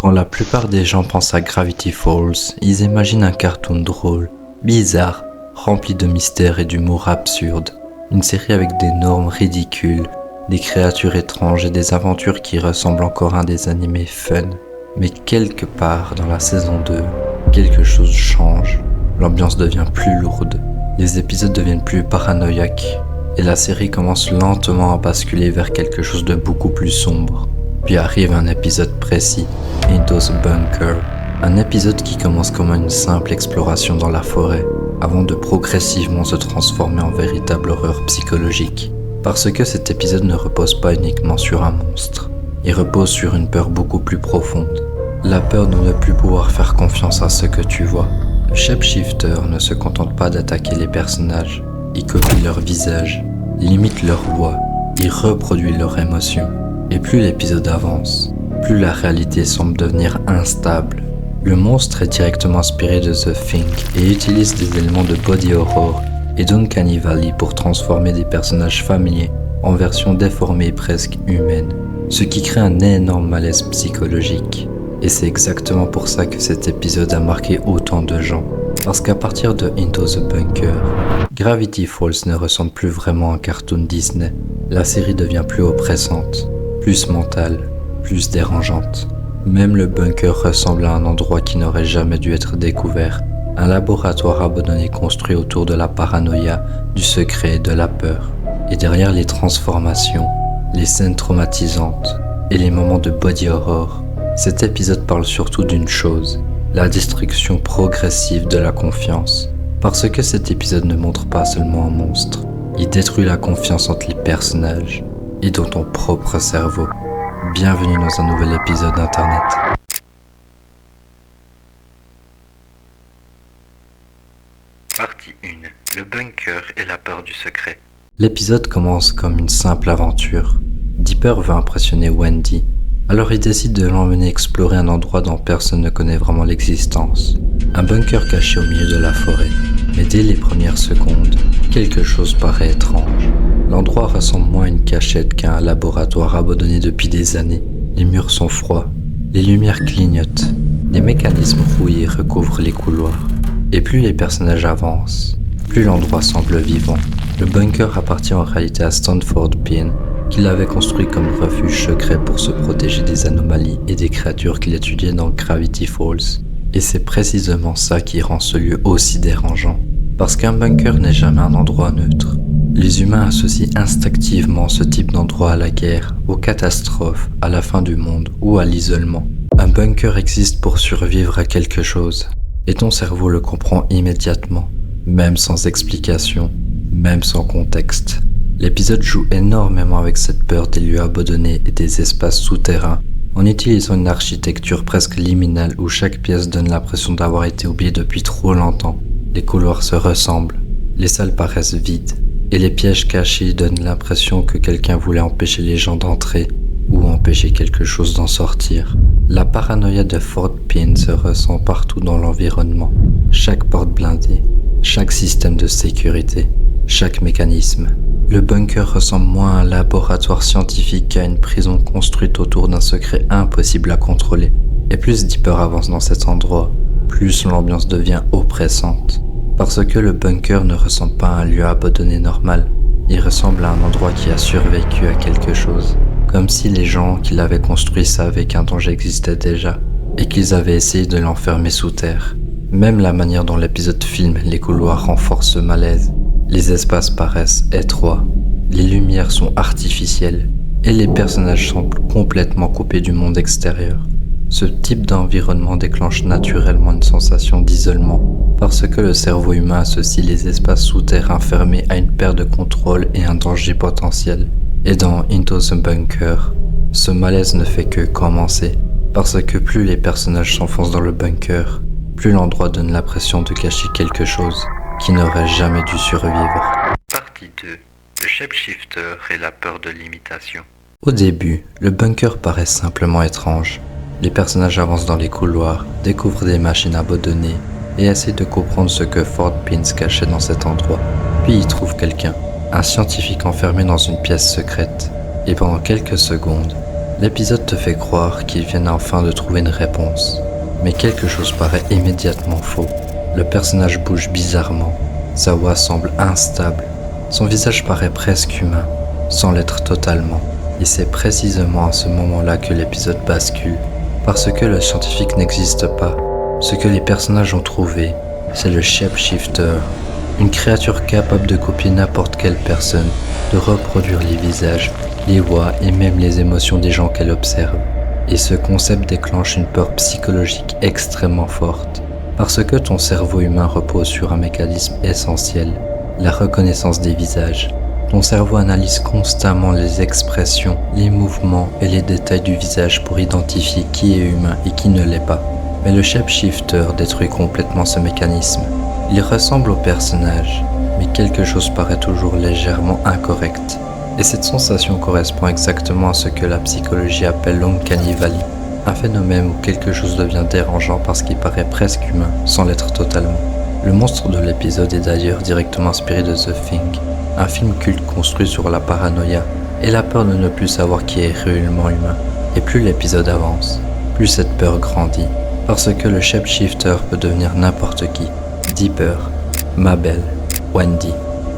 Quand la plupart des gens pensent à Gravity Falls, ils imaginent un cartoon drôle, bizarre, rempli de mystères et d'humour absurde. Une série avec des normes ridicules, des créatures étranges et des aventures qui ressemblent encore à des animés fun. Mais quelque part dans la saison 2, quelque chose change. L'ambiance devient plus lourde, les épisodes deviennent plus paranoïaques, et la série commence lentement à basculer vers quelque chose de beaucoup plus sombre. Puis arrive un épisode précis, Into the Bunker, un épisode qui commence comme une simple exploration dans la forêt, avant de progressivement se transformer en véritable horreur psychologique. Parce que cet épisode ne repose pas uniquement sur un monstre, il repose sur une peur beaucoup plus profonde. La peur de ne plus pouvoir faire confiance à ce que tu vois. Le shapeshifter ne se contente pas d'attaquer les personnages, il copie leur visage, il imite leur voix, il reproduit leurs émotions. Et plus l'épisode avance, plus la réalité semble devenir instable. Le monstre est directement inspiré de The Thing et utilise des éléments de body horror et d'Uncanny Valley pour transformer des personnages familiers en versions déformées et presque humaines, ce qui crée un énorme malaise psychologique. Et c'est exactement pour ça que cet épisode a marqué autant de gens. Parce qu'à partir de Into the Bunker, Gravity Falls ne ressemble plus vraiment à un cartoon Disney. La série devient plus oppressante, plus mentale, plus dérangeante. Même le bunker ressemble à un endroit qui n'aurait jamais dû être découvert. Un laboratoire abandonné construit autour de la paranoïa, du secret et de la peur. Et derrière les transformations, les scènes traumatisantes et les moments de body horror, cet épisode parle surtout d'une chose, la destruction progressive de la confiance. Parce que cet épisode ne montre pas seulement un monstre, il détruit la confiance entre les personnages et dans ton propre cerveau. Bienvenue dans un nouvel épisode d'Internet. Partie 1. Le bunker et la peur du secret. L'épisode commence comme une simple aventure. Dipper veut impressionner Wendy, alors il décide de l'emmener explorer un endroit dont personne ne connaît vraiment l'existence. Un bunker caché au milieu de la forêt. Mais dès les premières secondes, quelque chose paraît étrange. L'endroit ressemble moins à une cachette qu'à un laboratoire abandonné depuis des années. Les murs sont froids, les lumières clignotent, des mécanismes rouillés recouvrent les couloirs. Et plus les personnages avancent, plus l'endroit semble vivant. Le bunker appartient en réalité à Stanford Pine, qui l'avait construit comme refuge secret pour se protéger des anomalies et des créatures qu'il étudiait dans Gravity Falls. Et c'est précisément ça qui rend ce lieu aussi dérangeant. Parce qu'un bunker n'est jamais un endroit neutre. Les humains associent instinctivement ce type d'endroit à la guerre, aux catastrophes, à la fin du monde ou à l'isolement. Un bunker existe pour survivre à quelque chose, et ton cerveau le comprend immédiatement, même sans explication, même sans contexte. L'épisode joue énormément avec cette peur des lieux abandonnés et des espaces souterrains, en utilisant une architecture presque liminale où chaque pièce donne l'impression d'avoir été oubliée depuis trop longtemps. Les couloirs se ressemblent, les salles paraissent vides, et les pièges cachés donnent l'impression que quelqu'un voulait empêcher les gens d'entrer ou empêcher quelque chose d'en sortir. La paranoïa de Fort Pine se ressent partout dans l'environnement. Chaque porte blindée, chaque système de sécurité, chaque mécanisme. Le bunker ressemble moins à un laboratoire scientifique qu'à une prison construite autour d'un secret impossible à contrôler. Et plus Dipper avance dans cet endroit, plus l'ambiance devient oppressante. Parce que le bunker ne ressemble pas à un lieu abandonné normal. Il ressemble à un endroit qui a survécu à quelque chose. Comme si les gens qui l'avaient construit savaient qu'un danger existait déjà, et qu'ils avaient essayé de l'enfermer sous terre. Même la manière dont l'épisode filme les couloirs renforce ce malaise. Les espaces paraissent étroits, les lumières sont artificielles, et les personnages semblent complètement coupés du monde extérieur. Ce type d'environnement déclenche naturellement une sensation d'isolement, parce que le cerveau humain associe les espaces souterrains fermés à une perte de contrôle et un danger potentiel. Et dans Into the Bunker, ce malaise ne fait que commencer, parce que plus les personnages s'enfoncent dans le bunker, plus l'endroit donne l'impression de cacher quelque chose qui n'aurait jamais dû survivre. Partie 2. Le shapeshifter et la peur de l'imitation. Au début, le bunker paraît simplement étrange. Les personnages avancent dans les couloirs, découvrent des machines abandonnées et essaient de comprendre ce que Fort Pine cachait dans cet endroit. Puis ils trouvent quelqu'un, un scientifique enfermé dans une pièce secrète. Et pendant quelques secondes, L'épisode te fait croire qu'ils viennent enfin de trouver une réponse. Mais quelque chose paraît immédiatement faux. Le personnage bouge bizarrement. Sa voix semble instable. Son visage paraît presque humain, sans l'être totalement. Et c'est précisément à ce moment-là que l'épisode bascule. Parce que le scientifique n'existe pas. Ce que les personnages ont trouvé, c'est le Shapeshifter. Une créature capable de copier n'importe quelle personne, de reproduire les visages, les voix et même les émotions des gens qu'elle observe. Et ce concept déclenche une peur psychologique extrêmement forte. Parce que ton cerveau humain repose sur un mécanisme essentiel, la reconnaissance des visages. Ton cerveau analyse constamment les expressions, les mouvements et les détails du visage pour identifier qui est humain et qui ne l'est pas. Mais le Shapeshifter détruit complètement ce mécanisme. Il ressemble au personnage, mais quelque chose paraît toujours légèrement incorrect. Et cette sensation correspond exactement à ce que la psychologie appelle l'Uncanny Valley, un phénomène où quelque chose devient dérangeant parce qu'il paraît presque humain, sans l'être totalement. Le monstre de l'épisode est d'ailleurs directement inspiré de The Thing, un film culte construit sur la paranoïa et la peur de ne plus savoir qui est réellement humain. Et plus l'épisode avance, plus cette peur grandit, parce que le Shapeshifter peut devenir n'importe qui. Deeper, Mabel, Wendy.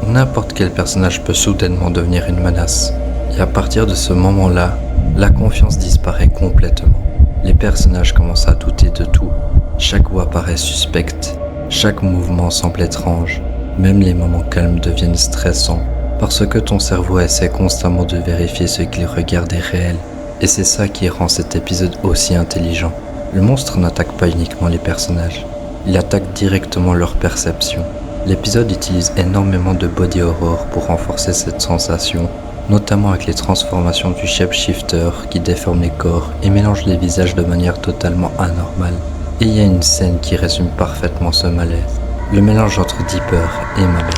N'importe quel personnage peut soudainement devenir une menace. Et à partir de ce moment-là, la confiance disparaît complètement. Les personnages commencent à douter de tout. Chaque voix paraît suspecte. Chaque mouvement semble étrange. Même les moments calmes deviennent stressants. Parce que ton cerveau essaie constamment de vérifier ce qu'il regarde est réel. Et c'est ça qui rend cet épisode aussi intelligent. Le monstre n'attaque pas uniquement les personnages. Il attaque directement leur perception. L'épisode utilise énormément de body horror pour renforcer cette sensation, notamment avec les transformations du Shapeshifter qui déforme les corps et mélange les visages de manière totalement anormale. Et il y a une scène qui résume parfaitement ce malaise. Le mélange entre Deeper et Mabel.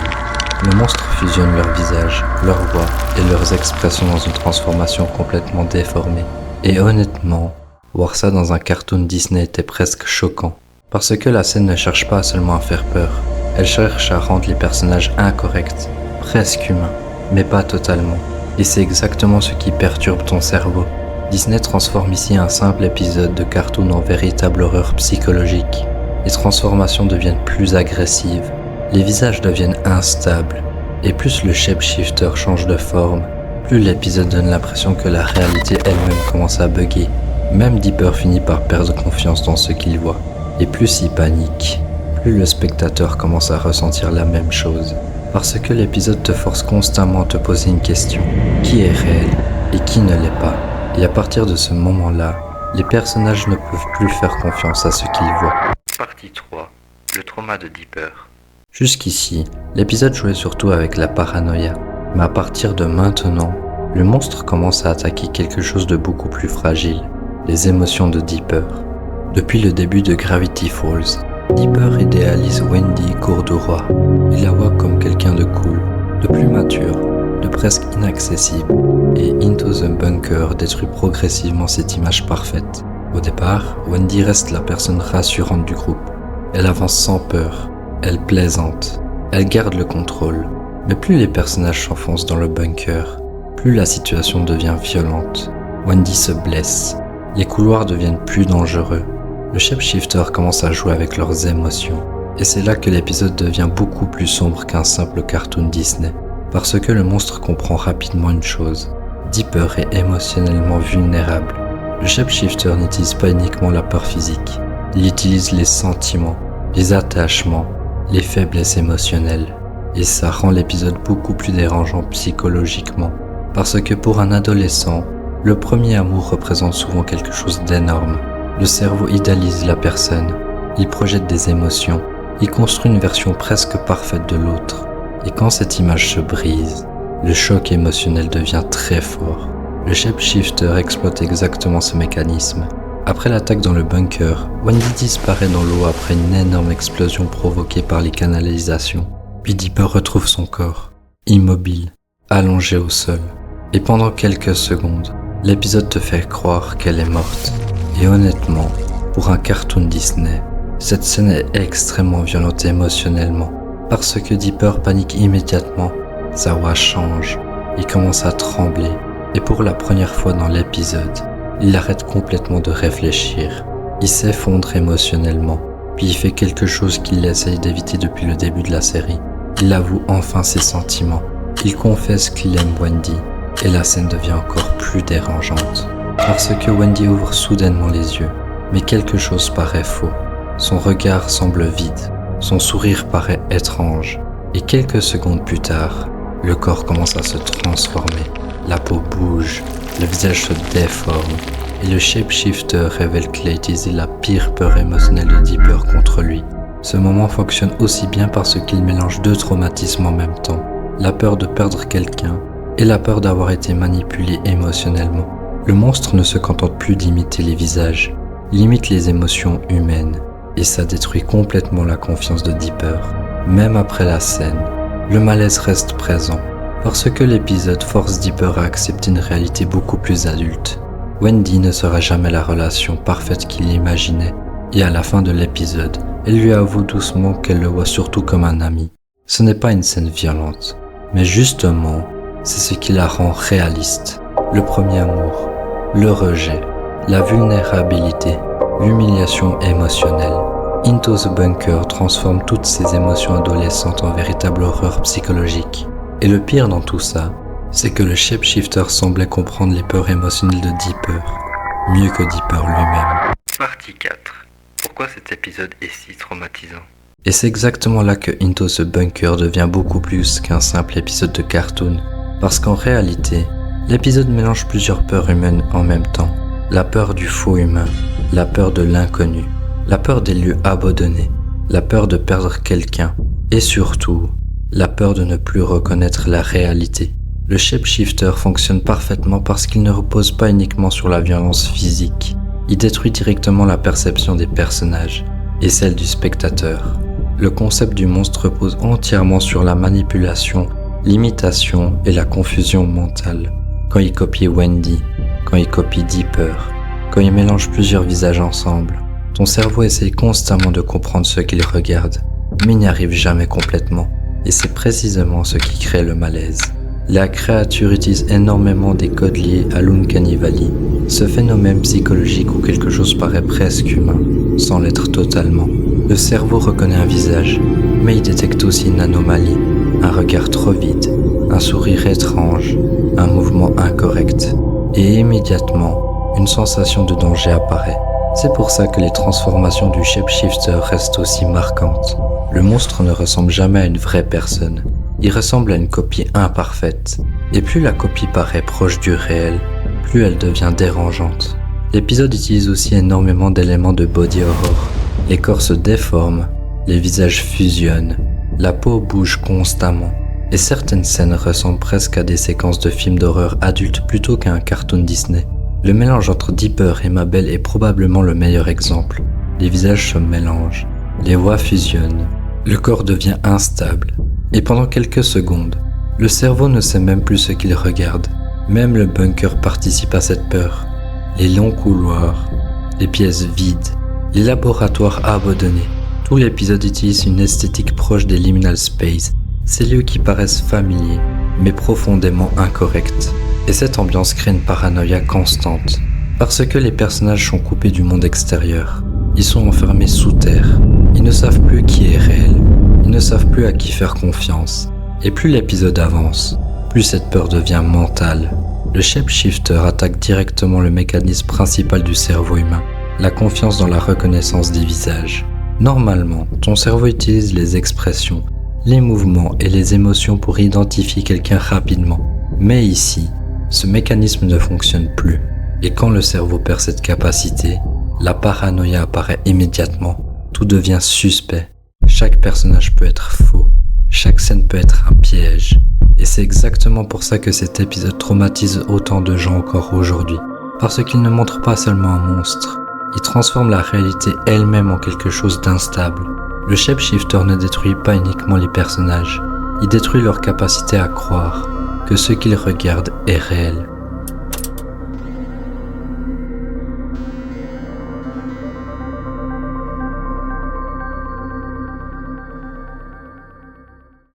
Le monstre fusionne leurs visages, leurs voix et leurs expressions dans une transformation complètement déformée. Et honnêtement, voir ça dans un cartoon Disney était presque choquant. Parce que la scène ne cherche pas seulement à faire peur. Elle cherche à rendre les personnages incorrects, presque humains, mais pas totalement. Et c'est exactement ce qui perturbe ton cerveau. Disney transforme ici un simple épisode de cartoon en véritable horreur psychologique. Les transformations deviennent plus agressives, les visages deviennent instables, et plus le Shapeshifter change de forme, plus l'épisode donne l'impression que la réalité elle-même commence à bugger. Même Deeper finit par perdre confiance dans ce qu'il voit, et plus il panique. Plus le spectateur commence à ressentir la même chose. Parce que l'épisode te force constamment à te poser une question. Qui est réel et qui ne l'est pas? Et à partir de ce moment-là, les personnages ne peuvent plus faire confiance à ce qu'ils voient. Partie 3. Le trauma de Deeper. Jusqu'ici, l'épisode jouait surtout avec la paranoïa. Mais à partir de maintenant, le monstre commence à attaquer quelque chose de beaucoup plus fragile. Les émotions de Deeper. Depuis le début de Gravity Falls, Deeper idéalise Wendy cours de roi. Il la voit comme quelqu'un de cool, de plus mature, de presque inaccessible. Et Into the Bunker détruit progressivement cette image parfaite. Au départ, Wendy reste la personne rassurante du groupe. Elle avance sans peur, elle plaisante, elle garde le contrôle. Mais plus les personnages s'enfoncent dans le bunker, plus la situation devient violente. Wendy se blesse, les couloirs deviennent plus dangereux. Le Shapeshifter commence à jouer avec leurs émotions. Et c'est là que l'épisode devient beaucoup plus sombre qu'un simple cartoon Disney. Parce que le monstre comprend rapidement une chose. Deeper est émotionnellement vulnérable. Le Shapeshifter n'utilise pas uniquement la peur physique. Il utilise les sentiments, les attachements, les faiblesses émotionnelles. Et ça rend l'épisode beaucoup plus dérangeant psychologiquement. Parce que pour un adolescent, le premier amour représente souvent quelque chose d'énorme. Le cerveau idéalise la personne, il projette des émotions, il construit une version presque parfaite de l'autre. Et quand cette image se brise, le choc émotionnel devient très fort. Le Shapeshifter exploite exactement ce mécanisme. Après l'attaque dans le bunker, Wendy disparaît dans l'eau après une énorme explosion provoquée par les canalisations. Puis Deeper retrouve son corps, immobile, allongé au sol. Et pendant quelques secondes, l'épisode te fait croire qu'elle est morte. Et honnêtement, pour un cartoon Disney, cette scène est extrêmement violente émotionnellement. Parce que Deeper panique immédiatement, sa voix change, il commence à trembler. Et pour la première fois dans l'épisode, il arrête complètement de réfléchir. Il s'effondre émotionnellement, puis il fait quelque chose qu'il essaye d'éviter depuis le début de la série. Il avoue enfin ses sentiments. Il confesse qu'il aime Wendy, et la scène devient encore plus dérangeante. Parce que Wendy ouvre soudainement les yeux, mais quelque chose paraît faux. Son regard semble vide, son sourire paraît étrange, et quelques secondes plus tard, le corps commence à se transformer. La peau bouge, le visage se déforme, et le shapeshifter révèle que Ladies est la pire peur émotionnelle de Dipper contre lui. Ce moment fonctionne aussi bien parce qu'il mélange deux traumatismes en même temps, la peur de perdre quelqu'un et la peur d'avoir été manipulé émotionnellement. Le monstre ne se contente plus d'imiter les visages, il imite les émotions humaines, et ça détruit complètement la confiance de Dipper. Même après la scène, le malaise reste présent, parce que l'épisode force Dipper à accepter une réalité beaucoup plus adulte. Wendy ne sera jamais la relation parfaite qu'il imaginait, et à la fin de l'épisode, elle lui avoue doucement qu'elle le voit surtout comme un ami. Ce n'est pas une scène violente, mais justement, c'est ce qui la rend réaliste. Le premier amour, le rejet, la vulnérabilité, l'humiliation émotionnelle. Into the Bunker transforme toutes ces émotions adolescentes en véritable horreur psychologique. Et le pire dans tout ça, c'est que le shapeshifter semblait comprendre les peurs émotionnelles de Dipper, mieux que Dipper lui-même. Partie 4. Pourquoi cet épisode est si traumatisant ? Et c'est exactement là que Into the Bunker devient beaucoup plus qu'un simple épisode de cartoon. Parce qu'en réalité, l'épisode mélange plusieurs peurs humaines en même temps. La peur du faux humain, la peur de l'inconnu, la peur des lieux abandonnés, la peur de perdre quelqu'un, et surtout, la peur de ne plus reconnaître la réalité. Le shapeshifter fonctionne parfaitement parce qu'il ne repose pas uniquement sur la violence physique. Il détruit directement la perception des personnages, et celle du spectateur. Le concept du monstre repose entièrement sur la manipulation, l'imitation et la confusion mentale. Quand il copie Wendy, quand il copie Dipper, quand il mélange plusieurs visages ensemble, ton cerveau essaye constamment de comprendre ce qu'il regarde, mais il n'y arrive jamais complètement. Et c'est précisément ce qui crée le malaise. La créature utilise énormément des codes liés à l'Uncanny Valley, ce phénomène psychologique où quelque chose paraît presque humain, sans l'être totalement. Le cerveau reconnaît un visage, mais il détecte aussi une anomalie, un regard trop vide, un sourire étrange, un mouvement incorrect. Et immédiatement, une sensation de danger apparaît. C'est pour ça que les transformations du shapeshifter restent aussi marquantes. Le monstre ne ressemble jamais à une vraie personne. Il ressemble à une copie imparfaite. Et plus la copie paraît proche du réel, plus elle devient dérangeante. L'épisode utilise aussi énormément d'éléments de body horror. Les corps se déforment, les visages fusionnent, la peau bouge constamment. Et certaines scènes ressemblent presque à des séquences de films d'horreur adultes plutôt qu'à un cartoon Disney. Le mélange entre Dipper et Mabel est probablement le meilleur exemple. Les visages se mélangent, les voix fusionnent, le corps devient instable. Et pendant quelques secondes, le cerveau ne sait même plus ce qu'il regarde. Même le bunker participe à cette peur. Les longs couloirs, les pièces vides, les laboratoires abandonnés. Tout l'épisode utilise une esthétique proche des liminal space, ces lieux qui paraissent familiers, mais profondément incorrects. Et cette ambiance crée une paranoïa constante, parce que les personnages sont coupés du monde extérieur. Ils sont enfermés sous terre. Ils ne savent plus qui est réel. Ils ne savent plus à qui faire confiance. Et plus l'épisode avance, plus cette peur devient mentale. Le shapeshifter attaque directement le mécanisme principal du cerveau humain, la confiance dans la reconnaissance des visages. Normalement, ton cerveau utilise les expressions, les mouvements et les émotions pour identifier quelqu'un rapidement. Mais ici, ce mécanisme ne fonctionne plus. Et quand le cerveau perd cette capacité, la paranoïa apparaît immédiatement. Tout devient suspect. Chaque personnage peut être faux. Chaque scène peut être un piège. Et c'est exactement pour ça que cet épisode traumatise autant de gens encore aujourd'hui. Parce qu'il ne montre pas seulement un monstre. Il transforme la réalité elle-même en quelque chose d'instable. Le shapeshifter ne détruit pas uniquement les personnages. Il détruit leur capacité à croire que ce qu'ils regardent est réel.